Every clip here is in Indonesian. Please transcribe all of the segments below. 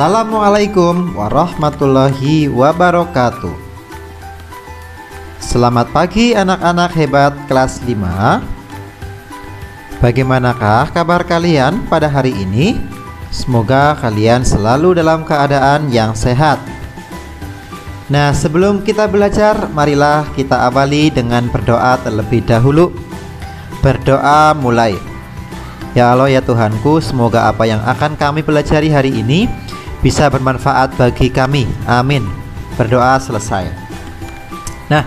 Assalamualaikum warahmatullahi wabarakatuh. Selamat pagi anak-anak hebat kelas 5. Bagaimanakah kabar kalian pada hari ini? Semoga kalian selalu dalam keadaan yang sehat. Nah, sebelum kita belajar, marilah kita awali dengan berdoa terlebih dahulu. Berdoa mulai. Ya Allah ya Tuhanku, semoga apa yang akan kami pelajari hari ini bisa bermanfaat bagi kami. Amin. Berdoa selesai. Nah,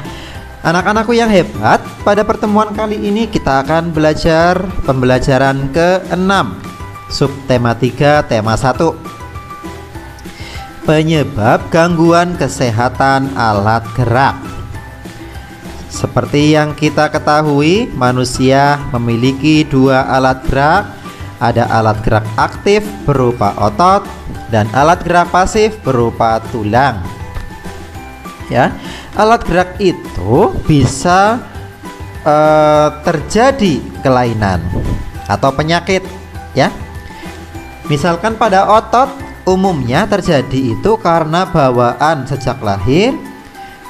anak-anakku yang hebat, pada pertemuan kali ini kita akan belajar pembelajaran ke-6, subtema 3, tema 1. Penyebab gangguan kesehatan alat gerak. Seperti yang kita ketahui, manusia memiliki dua alat gerak. Ada alat gerak aktif berupa otot dan alat gerak pasif berupa tulang. Ya, alat gerak itu bisa terjadi kelainan atau penyakit. Ya, misalkan pada otot umumnya terjadi itu karena bawaan sejak lahir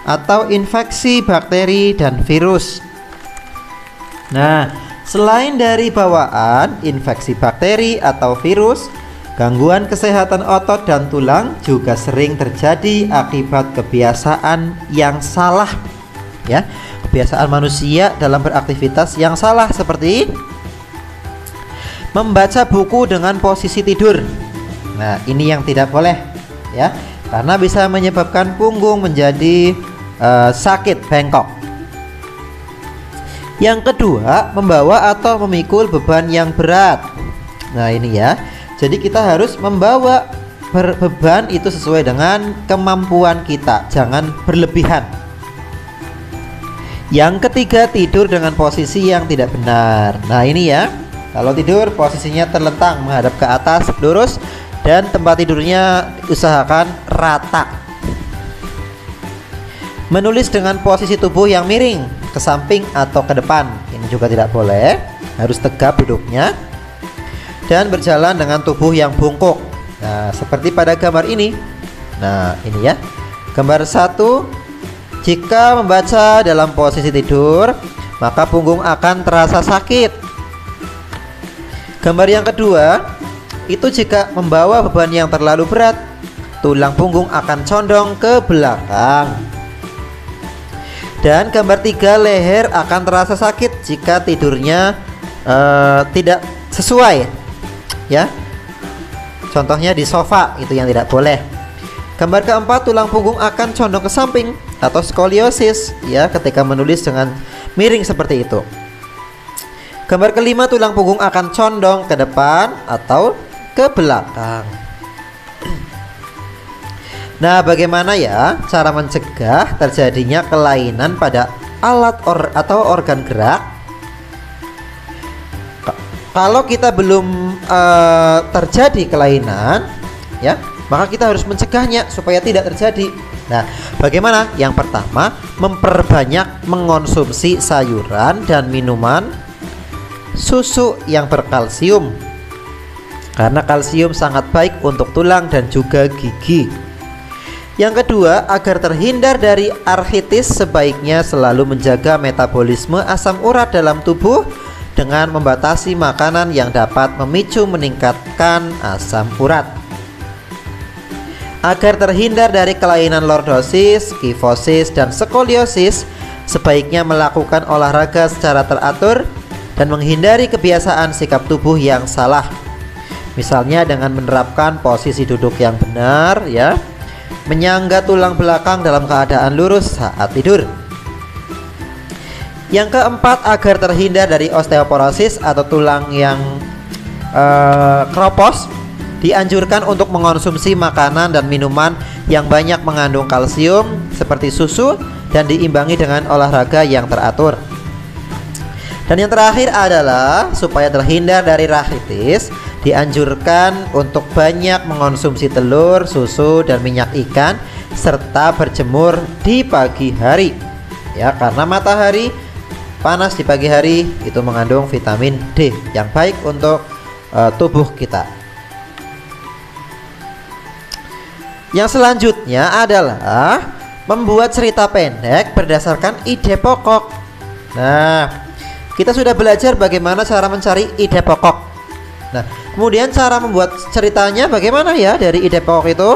atau infeksi bakteri dan virus. Nah, selain dari bawaan infeksi bakteri atau virus, gangguan kesehatan otot dan tulang juga sering terjadi akibat kebiasaan yang salah. Ya, kebiasaan manusia dalam beraktivitas yang salah, seperti membaca buku dengan posisi tidur. Nah, ini yang tidak boleh, ya, karena bisa menyebabkan punggung menjadi sakit, bengkok. Yang kedua, membawa atau memikul beban yang berat. Nah, ini ya. Jadi kita harus membawa beban itu sesuai dengan kemampuan kita, jangan berlebihan. Yang ketiga, tidur dengan posisi yang tidak benar. Nah, ini ya. Kalau tidur posisinya terlentang menghadap ke atas, lurus, dan tempat tidurnya usahakan rata. Menulis dengan posisi tubuh yang miring ke samping atau ke depan, ini juga tidak boleh, harus tegap duduknya. Dan berjalan dengan tubuh yang bungkuk. Nah, seperti pada gambar ini. Nah, ini ya. Gambar 1, jika membaca dalam posisi tidur, maka punggung akan terasa sakit. Gambar yang kedua, itu jika membawa beban yang terlalu berat, tulang punggung akan condong ke belakang. Dan gambar 3, leher akan terasa sakit jika tidurnya tidak sesuai. Ya, contohnya di sofa, itu yang tidak boleh. Gambar keempat, tulang punggung akan condong ke samping atau skoliosis, ya, ketika menulis dengan miring seperti itu. Gambar kelima, tulang punggung akan condong ke depan atau ke belakang. Nah, bagaimana ya cara mencegah terjadinya kelainan pada alat atau organ gerak? Kalau kita belum terjadi kelainan, ya, maka kita harus mencegahnya supaya tidak terjadi. Nah, bagaimana? Yang pertama, memperbanyak mengonsumsi sayuran dan minuman susu yang berkalsium, karena kalsium sangat baik untuk tulang dan juga gigi. Yang kedua, agar terhindar dari artritis, sebaiknya selalu menjaga metabolisme asam urat dalam tubuh dengan membatasi makanan yang dapat memicu meningkatkan asam urat. Agar terhindar dari kelainan lordosis, kifosis, dan skoliosis, sebaiknya melakukan olahraga secara teratur dan menghindari kebiasaan sikap tubuh yang salah. Misalnya dengan menerapkan posisi duduk yang benar, ya, menyangga tulang belakang dalam keadaan lurus saat tidur. Yang keempat, agar terhindar dari osteoporosis atau tulang yang keropos, dianjurkan untuk mengonsumsi makanan dan minuman yang banyak mengandung kalsium seperti susu dan diimbangi dengan olahraga yang teratur. Dan yang terakhir adalah supaya terhindar dari artritis, dianjurkan untuk banyak mengonsumsi telur, susu, dan minyak ikan, serta berjemur di pagi hari. Ya, karena matahari panas di pagi hari itu mengandung vitamin D yang baik untuk tubuh kita. Yang selanjutnya adalah membuat cerita pendek berdasarkan ide pokok. Nah, kita sudah belajar bagaimana cara mencari ide pokok. Nah, kemudian cara membuat ceritanya bagaimana ya dari ide pokok itu?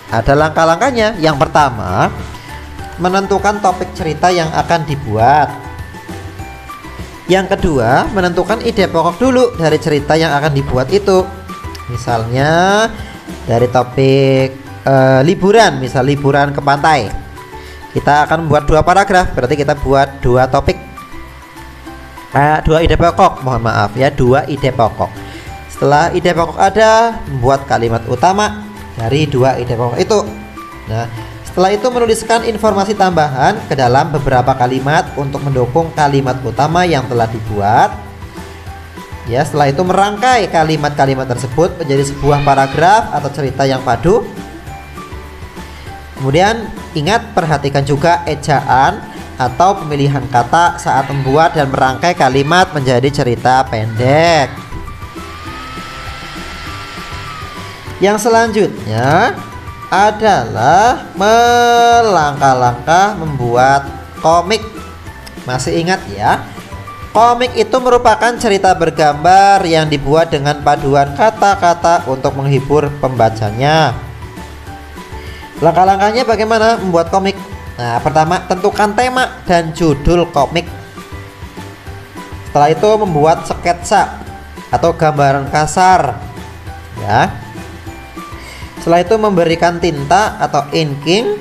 Ada langkah-langkahnya. Yang pertama, menentukan topik cerita yang akan dibuat. Yang kedua, menentukan ide pokok dulu dari cerita yang akan dibuat itu. Misalnya dari topik liburan, misal liburan ke pantai, kita akan membuat 2 paragraf, berarti kita buat 2 topik, 2 ide pokok, mohon maaf ya, 2 ide pokok. Setelah ide pokok ada, membuat kalimat utama dari 2 ide pokok itu. Nah, setelah itu menuliskan informasi tambahan ke dalam beberapa kalimat untuk mendukung kalimat utama yang telah dibuat. Ya, setelah itu merangkai kalimat-kalimat tersebut menjadi sebuah paragraf atau cerita yang padu. Kemudian ingat, perhatikan juga ejaan atau pemilihan kata saat membuat dan merangkai kalimat menjadi cerita pendek. Yang selanjutnya adalah melangkah-langkah membuat komik. Masih ingat ya? Komik itu merupakan cerita bergambar yang dibuat dengan paduan kata-kata untuk menghibur pembacanya. Langkah-langkahnya bagaimana membuat komik? Nah, pertama, tentukan tema dan judul komik. Setelah itu membuat sketsa atau gambaran kasar, ya. Setelah itu memberikan tinta atau inking,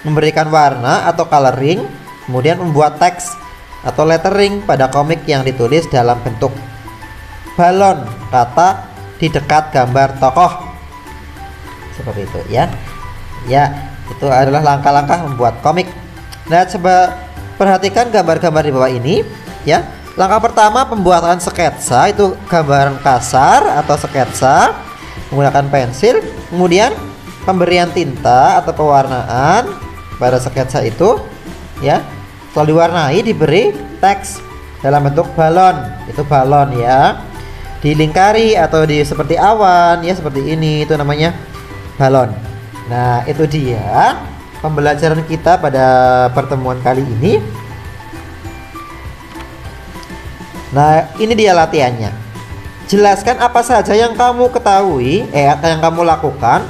memberikan warna atau coloring, kemudian membuat teks atau lettering pada komik yang ditulis dalam bentuk balon kata di dekat gambar tokoh. Seperti itu ya. Ya, itu adalah langkah-langkah membuat komik. Nah, coba perhatikan gambar-gambar di bawah ini ya. Langkah pertama, pembuatan sketsa, itu gambaran kasar atau sketsa menggunakan pensil. Kemudian pemberian tinta atau pewarnaan pada sketsa itu ya. Setelah diwarnai, diberi teks dalam bentuk balon. Itu balon ya. Dilingkari atau seperti awan ya, seperti ini, itu namanya balon. Nah, itu dia pembelajaran kita pada pertemuan kali ini. Nah, ini dia latihannya. Jelaskan apa saja yang kamu ketahui, yang kamu lakukan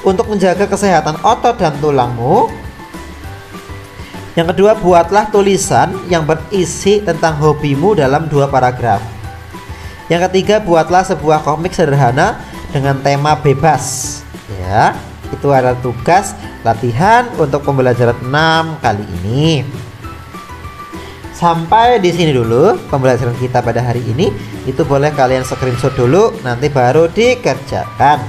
untuk menjaga kesehatan otot dan tulangmu. Yang kedua, buatlah tulisan yang berisi tentang hobimu dalam 2 paragraf. Yang ketiga, buatlah sebuah komik sederhana dengan tema bebas. Ya. Itu adalah tugas latihan untuk pembelajaran 6 kali ini. Sampai di sini dulu pembelajaran kita pada hari ini. Itu boleh kalian screenshot dulu, nanti baru dikerjakan.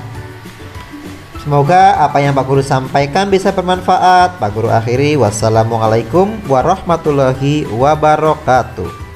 Semoga apa yang Pak Guru sampaikan bisa bermanfaat. Pak Guru akhiri, wassalamualaikum warahmatullahi wabarakatuh.